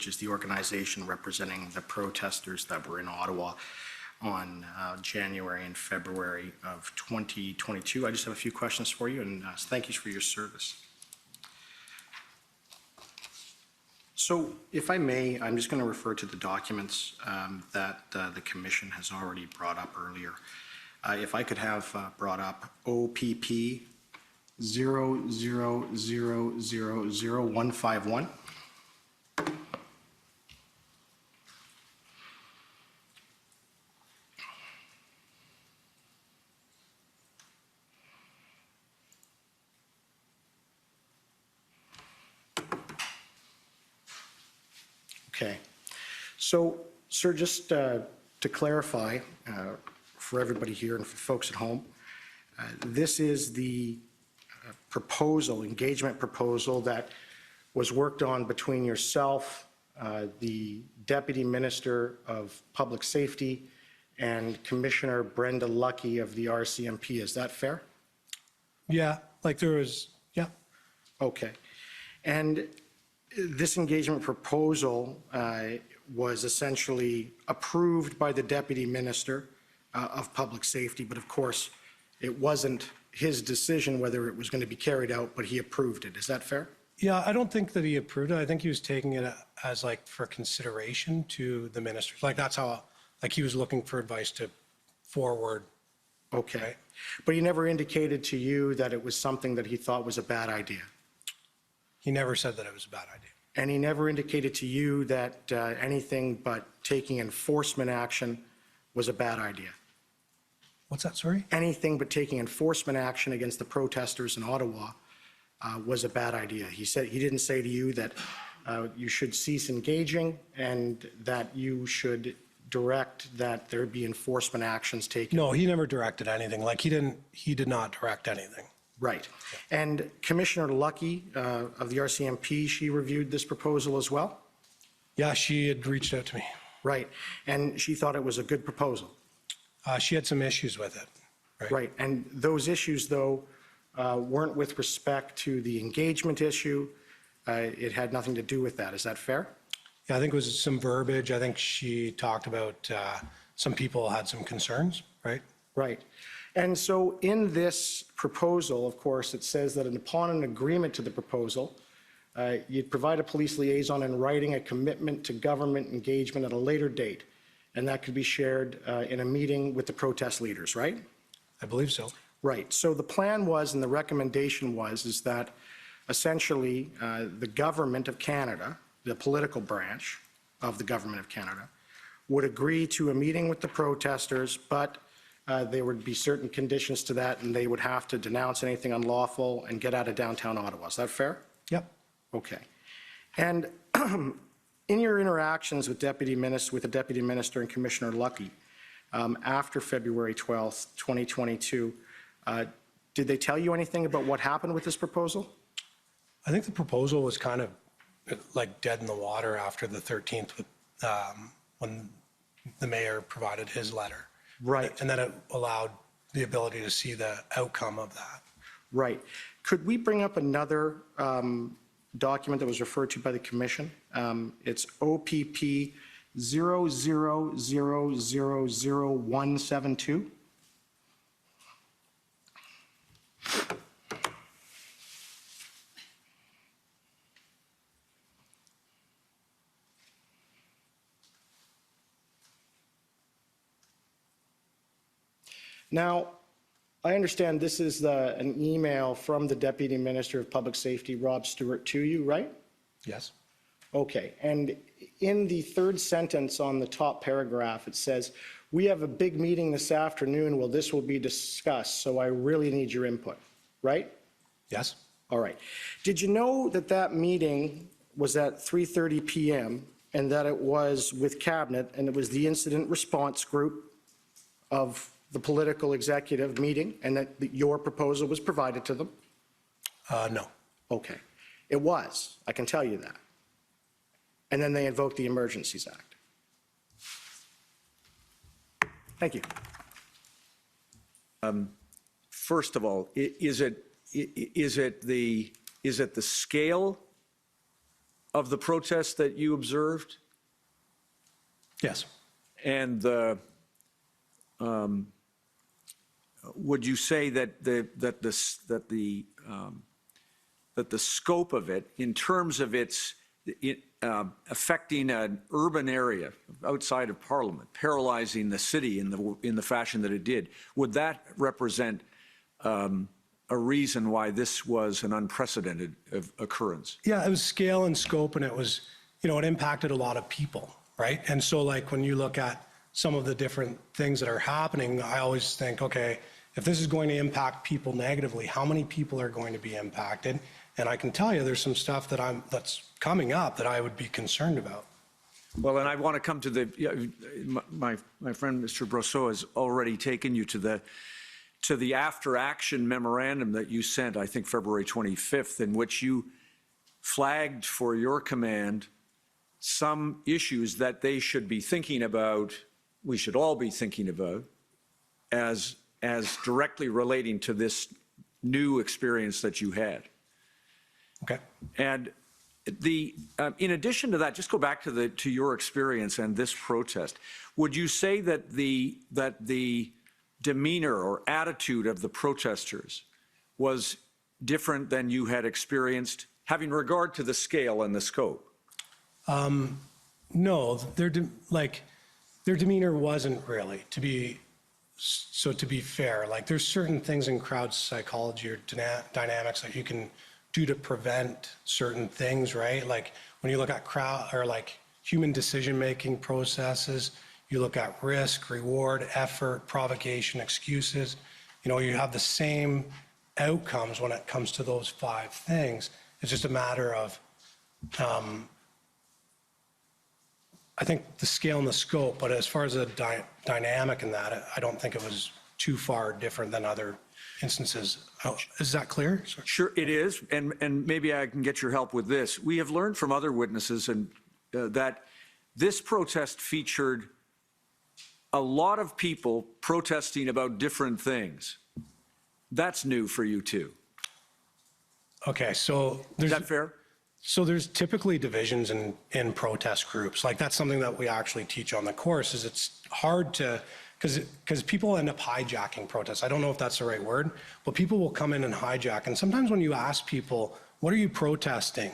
which is the organization representing the protesters that were in Ottawa on January and February of 2022. I just have a few questions for you, and thank you for your service. So, if I may, I'm just going to refer to the documents that the Commission has already brought up earlier. If I could have brought up OPP 0000151. Okay. So, sir, just to clarify for everybody here and for folks at home, this is the engagement proposal that was worked on between yourself, the Deputy Minister of Public Safety, and Commissioner Brenda Lucki of the RCMP. Is that fair? Yeah, like there was, yeah. Okay. And this engagement proposal was essentially approved by the Deputy Minister of Public Safety, but of course it wasn't his decision whether it was going to be carried out, but he approved it. Is that fair? Yeah, I don't think that he approved it. I think he was taking it as like for consideration to the ministers. Like that's how, like he was looking for advice to forward. Okay. Right? But he never indicated to you that it was something that he thought was a bad idea? He never said that it was a bad idea. And he never indicated to you that anything but taking enforcement action was a bad idea? What's that, sorry? Anything but taking enforcement action against the protesters in Ottawa was a bad idea. He didn't say to you that you should cease engaging and that you should direct that there be enforcement actions taken. No, he never directed anything. Like he did not direct anything. Right. And Commissioner Lucki of the RCMP, she reviewed this proposal as well? Yeah, she had reached out to me. Right. And she thought it was a good proposal? She had some issues with it. Right. And those issues, though, weren't with respect to the engagement issue. It had nothing to do with that. Is that fair? Yeah, I think it was some verbiage. I think she talked about some people had some concerns, right? Right. And so in this proposal, of course, it says that upon an agreement to the proposal, you'd provide a police liaison in writing a commitment to government engagement at a later date, and that could be shared in a meeting with the protest leaders, right? I believe so. Right. So the plan was, and the recommendation was, is that essentially the government of Canada, the political branch of the government of Canada, would agree to a meeting with the protesters, but there would be certain conditions to that, and they would have to denounce anything unlawful and get out of downtown Ottawa. Is that fair? Yep. Okay. And in your interactions with the Deputy Minister and Commissioner Lucki after February 12th, 2022, did they tell you anything about what happened with this proposal? I think the proposal was kind of like dead in the water after the 13th with, when the mayor provided his letter. Right. And then it allowed the ability to see the outcome of that. Right. Could we bring up another document that was referred to by the Commission? It's OPP 0000172. Now, I understand this is an email from the Deputy Minister of Public Safety, Rob Stewart, to you, right? Yes. Okay. And in the third sentence on the top paragraph, it says, "We have a big meeting this afternoon. Well, this will be discussed, so I really need your input," right? Yes. All right. Did you know that that meeting was at 3:30 p.m. and that it was with Cabinet and it was the incident response group of the political executive meeting and that your proposal was provided to them? No. Okay. It was. I can tell you that. And then they invoked the Emergencies Act. Thank you. First of all, is it the scale of the protests that you observed? Yes. And would you say that the scope of it, in terms of its affecting an urban area outside of Parliament, paralyzing the city in the fashion that it did, would that represent a reason why this was an unprecedented occurrence? Yeah, it was scale and scope, and it was, it impacted a lot of people, right? And so like when you look at some of the different things that are happening, I always think, okay, if this is going to impact people negatively, how many people are going to be impacted? And I can tell you there's some stuff that's coming up that I would be concerned about. Well, and I want to come to my friend Mr. Brosseau has already taken you to the after action memorandum that you sent, I think February 25th, in which you flagged for your command some issues that they should be thinking about, we should all be thinking about, as directly relating to this new experience that you had. Okay. And in addition to that, just go back to your experience and this protest. Would you say that the demeanor or attitude of the protesters was different than you had experienced, having regard to the scale and the scope? No, their demeanor wasn't really, to be fair. Like there's certain things in crowd psychology or dynamics that you can do to prevent certain things, right? Like when you look at crowd or like human decision-making processes, you look at risk, reward, effort, provocation, excuses. You have the same outcomes when it comes to those 5 things. It's just a matter of, I think the scale and the scope, but as far as the dynamic in that, I don't think it was too far different than other instances. Oh, is that clear? Sorry. Sure, it is, and maybe I can get your help with this. We have learned from other witnesses that this protest featured a lot of people protesting about different things. That's new for you too. Okay, so Is that fair? So there's typically divisions in protest groups. Like that's something that we actually teach on the course. Is it's hard to, because people end up hijacking protests. I don't know if that's the right word, but people will come in and hijack. And sometimes when you ask people, what are you protesting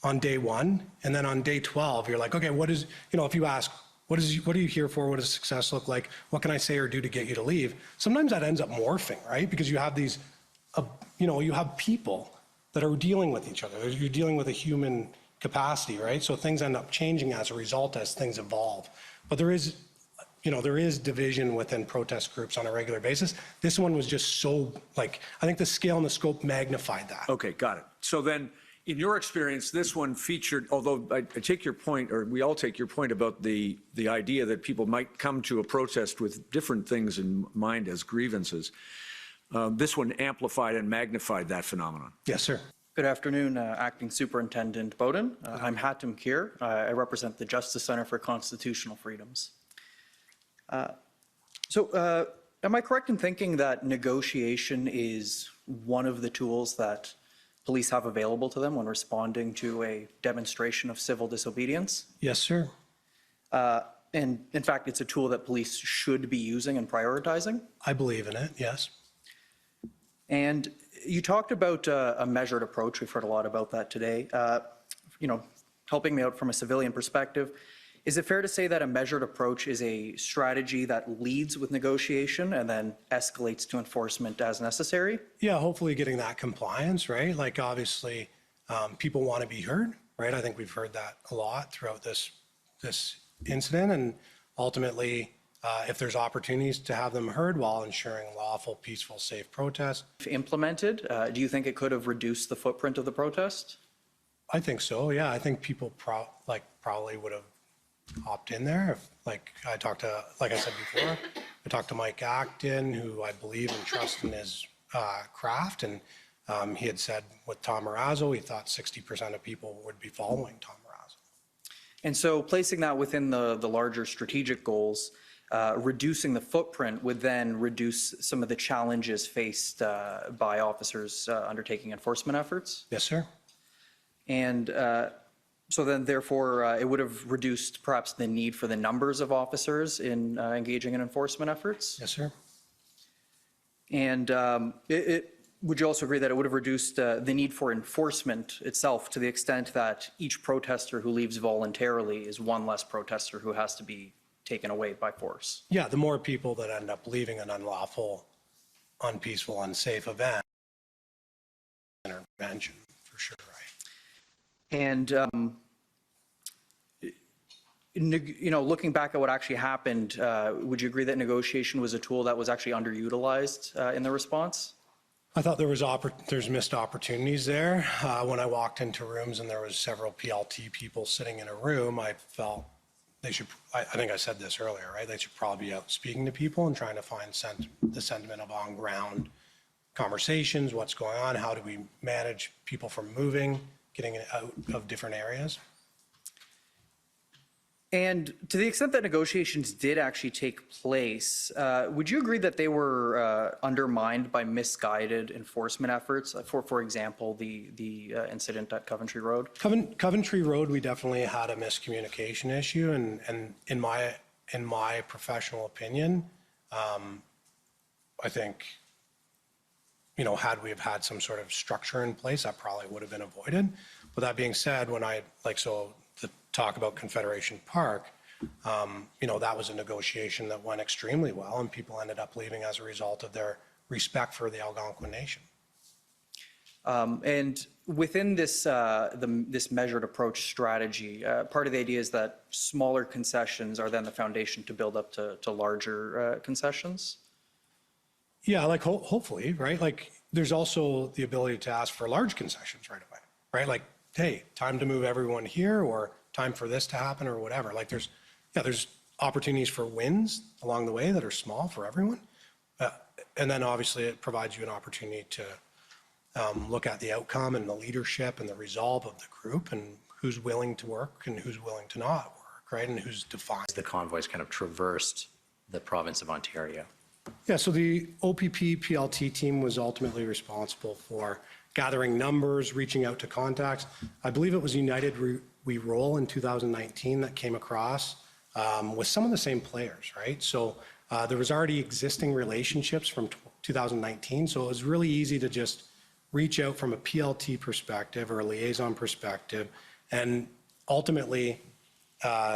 on day 1? And then on day 12, you're like, okay, what is, if you ask, what are you here for? What does success look like? What can I say or do to get you to leave? Sometimes that ends up morphing, right? Because you have these, you have people that are dealing with each other. You're dealing with a human capacity, right? So things end up changing as a result as things evolve. But there is division within protest groups on a regular basis. This one was just so, I think the scale and the scope magnified that. Okay, got it. So then, in your experience, this one featured, although I take your point, or we all take your point about the idea that people might come to a protest with different things in mind as grievances, this one amplified and magnified that phenomenon. Yes, sir. Good afternoon, Acting Superintendent Beaudin. I'm Hatem Kir. I represent the Justice Center for Constitutional Freedoms. Am I correct in thinking that negotiation is one of the tools that police have available to them when responding to a demonstration of civil disobedience? Yes, sir. And in fact, it's a tool that police should be using and prioritizing? I believe in it, yes. And you talked about a measured approach. We've heard a lot about that today. Helping me out from a civilian perspective, is it fair to say that a measured approach is a strategy that leads with negotiation and then escalates to enforcement as necessary? Yeah, hopefully getting that compliance, right? Like obviously people want to be heard, right? I think we've heard that a lot throughout this incident, and ultimately if there's opportunities to have them heard while ensuring lawful, peaceful, safe protest. If implemented, do you think it could have reduced the footprint of the protest? I think so, yeah. I think people probably would have hopped in there. If, like I said before, I talked to Mike Acton, who I believe and trust in his craft, and he had said with Tom Marazzo, he thought 60% of people would be following Tom Marazzo. And so placing that within the larger strategic goals, reducing the footprint would then reduce some of the challenges faced by officers undertaking enforcement efforts? Yes, sir. And So then therefore, it would have reduced perhaps the need for the numbers of officers in engaging in enforcement efforts? Yes, sir. And would you also agree that it would have reduced the need for enforcement itself to the extent that each protester who leaves voluntarily is one less protester who has to be taken away by force? Yeah, the more people that end up leaving an unlawful, unpeaceful, unsafe event, intervention, for sure, right? And, looking back at what actually happened, would you agree that negotiation was a tool that was actually underutilized in the response? I thought there's missed opportunities there. When I walked into rooms and there was several PLT people sitting in a room, I felt they should, I think I said this earlier, right? They should probably be out speaking to people and trying to find the sentiment of on-ground conversations, what's going on, how do we manage people from moving, getting out of different areas. And to the extent that negotiations did actually take place, would you agree that they were undermined by misguided enforcement efforts? For example, the incident at Coventry Road? Coventry Road, we definitely had a miscommunication issue, and in my professional opinion, I think, had we have had some sort of structure in place, that probably would have been avoided. But that being said, to talk about Confederation Park, that was a negotiation that went extremely well, and people ended up leaving as a result of their respect for the Algonquin Nation. And within this this measured approach strategy, part of the idea is that smaller concessions are then the foundation to build up to larger concessions? Yeah, hopefully, right? There's also the ability to ask for large concessions right away, right? Hey, time to move everyone here, or time for this to happen, or whatever. There's opportunities for wins along the way that are small for everyone. And then obviously it provides you an opportunity to look at the outcome and the leadership and the resolve of the group and who's willing to work and who's willing to not work, right? And who's defined. The convoys kind of traversed the province of Ontario. Yeah, so the OPP PLT team was ultimately responsible for gathering numbers, reaching out to contacts. I believe it was United We Roll in 2019 that came across with some of the same players, right? So there was already existing relationships from 2019, so it was really easy to just reach out from a PLT perspective or a liaison perspective and ultimately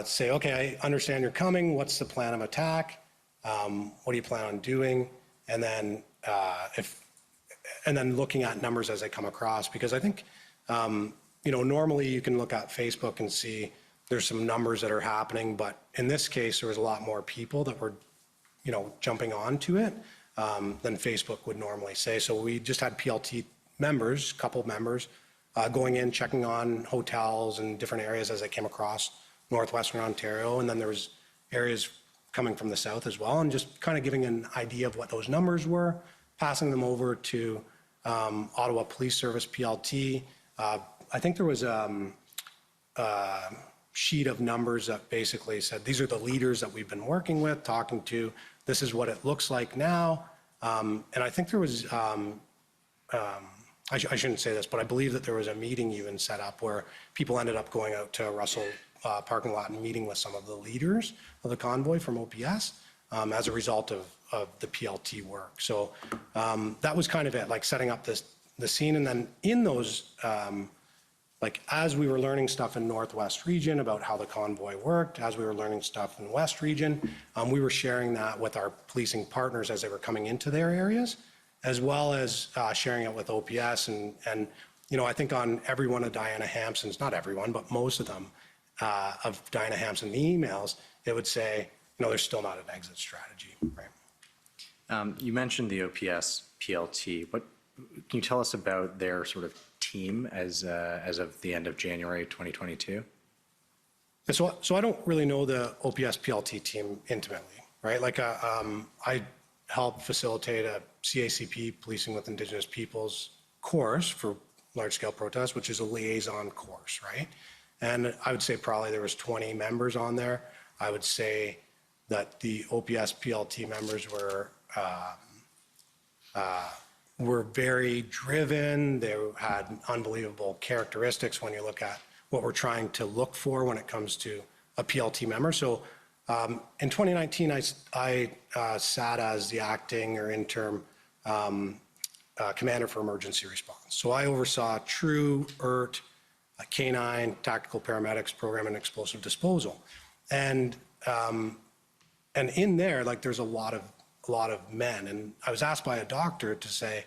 say, okay, I understand you're coming, what's the plan of attack? What do you plan on doing? And then looking at numbers as they come across, because I think, normally you can look at Facebook and see there's some numbers that are happening, but in this case, there was a lot more people that were, jumping onto it than Facebook would normally say. So we just had PLT members, couple members, going in, checking on hotels and different areas as they came across northwestern Ontario. And then there was areas coming from the south as well, and just kind of giving an idea of what those numbers were, passing them over to Ottawa Police Service, PLT. I think there was a sheet of numbers that basically said, these are the leaders that we've been working with, talking to, this is what it looks like now. And I think there was, I shouldn't say this, but I believe that there was a meeting even set up where people ended up going out to Russell parking lot and meeting with some of the leaders of the convoy from OPS as a result of the PLT work. So that was kind of it, setting up the scene. And then in those, as we were learning stuff in Northwest region about how the convoy worked, as we were learning stuff in West region, we were sharing that with our policing partners as they were coming into their areas, as well as sharing it with OPS. And I think on every one of Diana Hampson's, not everyone, but most of them, of Diana Hampson emails, it would say, there's still not an exit strategy, right? You mentioned the OPS PLT. Can you tell us about their sort of team as of the end of January 2022? So I don't really know the OPS PLT team intimately, right? I helped facilitate a CACP, Policing with Indigenous Peoples course for large-scale protests, which is a liaison course, right? And I would say probably there was 20 members on there. I would say that the OPS PLT members were very driven. They had unbelievable characteristics when you look at what we're trying to look for when it comes to a PLT member. So in 2019, I sat as the acting or interim commander for emergency response. So I oversaw TRU, ERT, K9, tactical paramedics program, and explosive disposal. And in there, like, there's a lot of men. And I was asked by a doctor to say,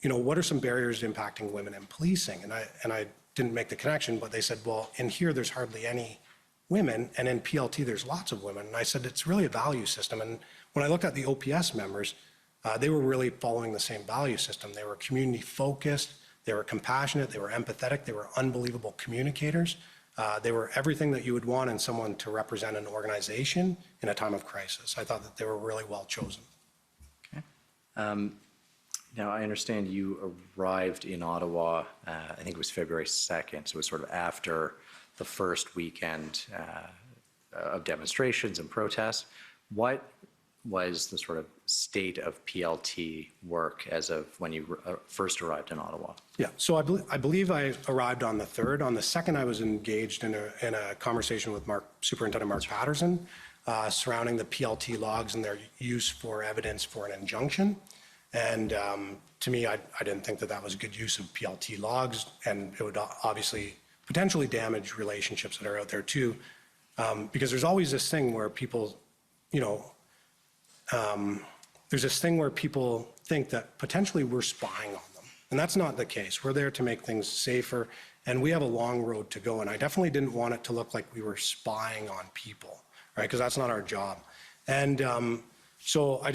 you know, what are some barriers impacting women in policing? And I didn't make the connection, but they said, well, in here, there's hardly any women, and in PLT, there's lots of women. And I said, it's really a value system. And when I looked at the OPS members, they were really following the same value system. They were community focused, they were compassionate, they were empathetic, they were unbelievable communicators. They were everything that you would want in someone to represent an organization in a time of crisis. I thought that they were really well chosen. Okay. Now, I understand you arrived in Ottawa, I think it was February 2nd, so it was sort of after the first weekend of demonstrations and protests. What was the sort of state of PLT work as of when you first arrived in Ottawa? Yeah, so I believe I arrived on the 3rd. On the 2nd, I was engaged in a conversation with Superintendent Mark Patterson surrounding the PLT logs and their use for evidence for an injunction. And to me, I didn't think that that was a good use of PLT logs, and it would obviously potentially damage relationships that are out there too, because there's always this thing where people, you know, there's this thing where people think that potentially we're spying on them, and that's not the case. We're there to make things safer, and we have a long road to go, and I definitely didn't want it to look like we were spying on people, right, because that's not our job. And so I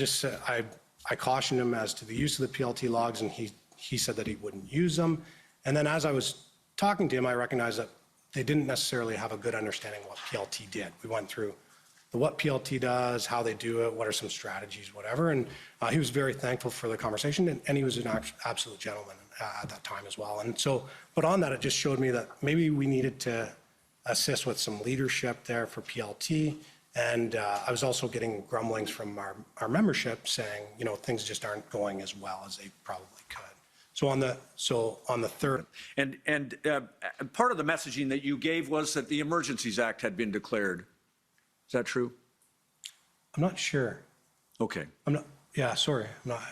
cautioned him as to the use of the PLT logs, and he said that he wouldn't use them. And then as I was talking to him, I recognized that they didn't necessarily have a good understanding of what PLT did. We went through what PLT does, how they do it, what are some strategies, whatever. And he was very thankful for the conversation, and he was an absolute gentleman at that time as well. And so, but on that, it just showed me that maybe we needed to assist with some leadership there for PLT. And I was also getting grumblings from our membership saying, you know, things just aren't going as well as they probably could. So on the 3rd. And part of the messaging that you gave was that the Emergencies Act had been declared. Is that true? I'm not sure. Okay. I'm not. Yeah, sorry.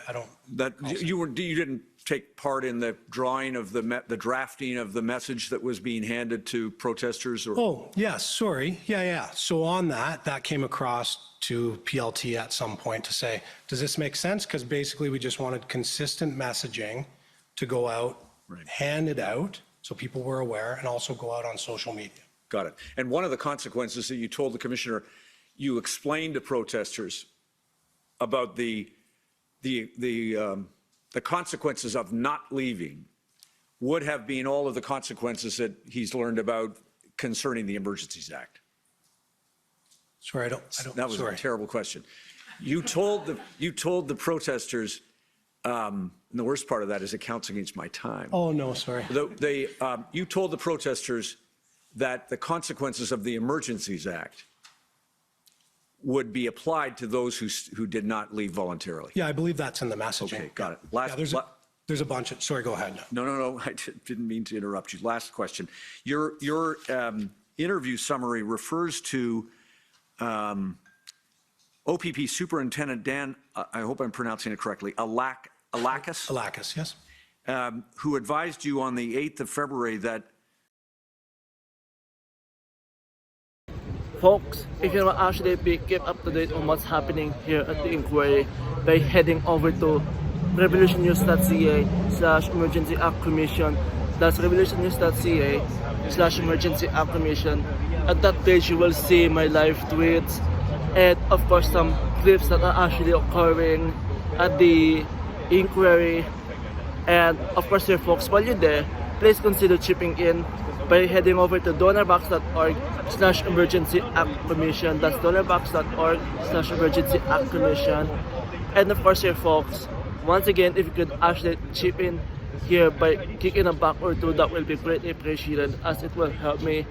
I don't. That you didn't take part in the drawing of the drafting of the message that was being handed to protesters, or? Oh, yes. Sorry. Yeah. So on that came across to PLT at some point to say, does this make sense? Because basically we just wanted consistent messaging to go out, right, hand it out so people were aware, and also go out on social media. Got it. And one of the consequences that you told the commissioner, you explained to protesters about the consequences of not leaving would have been all of the consequences that he's learned about concerning the Emergencies Act. Sorry, I don't. That was sorry. a terrible question. You told the protesters, and the worst part of that is it counts against my time. Oh no, sorry. You told the protesters that the consequences of the Emergencies Act would be applied to those who did not leave voluntarily. Yeah, I believe that's in the messaging. Okay, got it. There's a bunch of, sorry, go ahead. No, I didn't mean to interrupt you. Last question. Your interview summary refers to OPP Superintendent Dan, I hope I'm pronouncing it correctly, Alakis? Alakis, yes. Who advised you on the 8th of February that folks, if you want to actually be kept up to date on what's happening here at the inquiry by heading over to revolutionnews.ca/emergency act commission. That's revolutionnews.ca/emergency act commission. At that page, you will see my live tweets and, of course, some clips that are actually occurring at the inquiry. And, of course, here, folks, while you're there, please consider chipping in by heading over to donorbox.org/emergency act commission. That's donorbox.org/emergency act commission. And of course, here, folks, once again, if you could actually chip in here by kicking a buck or two, that will be greatly appreciated, as it will help me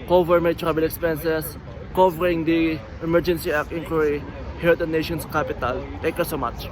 cover my travel expenses, covering the Emergency Act inquiry here at the nation's capital. Thank you so much.